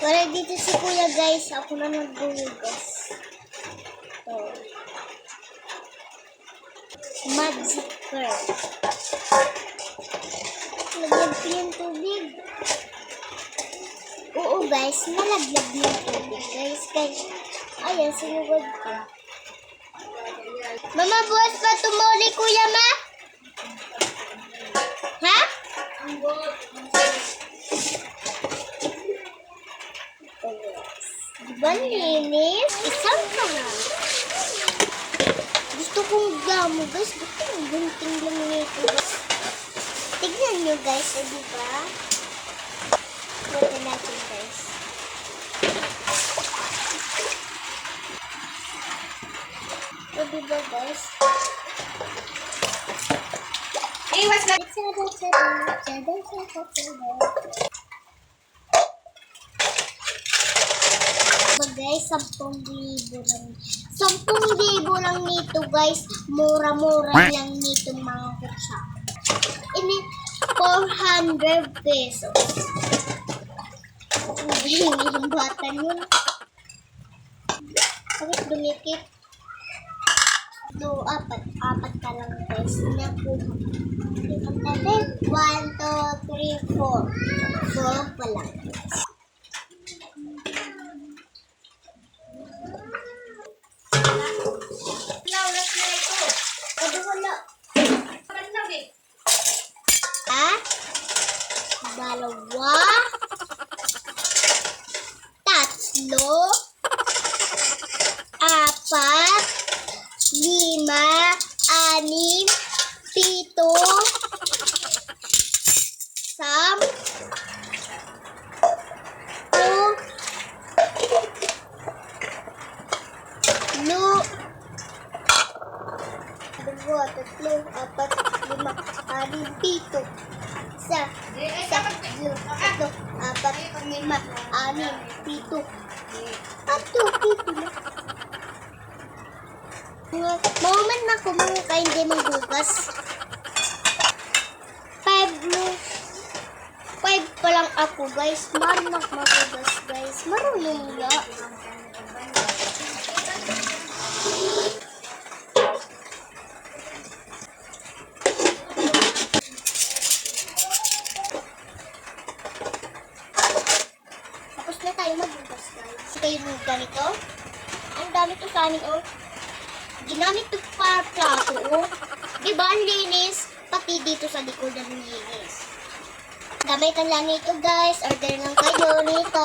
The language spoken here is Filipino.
Para dito si kuya guys, ako na magbuhugas. So, magic curl. Lagyan ko yung tubig. Oo guys, nalaglag yung tubig guys. Ayan, sinugod ko. Mama, buwas pa tumuli kuya ma? Ha? Diba linis? Isang ka na. Gusto kong gamo guys. Gusto kong gunting lang nito guys. Tignan nyo guys, diba? Buta natin guys. Diba guys? Hey, what's that? Guys, 10,000 lang. 10,000 lang nito guys. Mura-mura lang nito mga kutsa. Ini 400 pesos. Yung bata yun. Bakit dumikit? So, apat ka lang guys. Nakuha. 1, 2, 3, 4. 4 pa lang guys. Dalawa, tatlo, apat, 5, 6, 7, Mauman na ako mga hindi magbugas. 5 pa lang ako guys. Marunong magbugas guys. Marunong na. Tapos na tayo magbugas guys. Ito yung ganito. Ang dami to sa amin oh. Ginamit ito para plato, oh. Diba, ang linis? Pati dito sa likod ang linis. Gamitan lang nito, guys. Order lang kayo nito.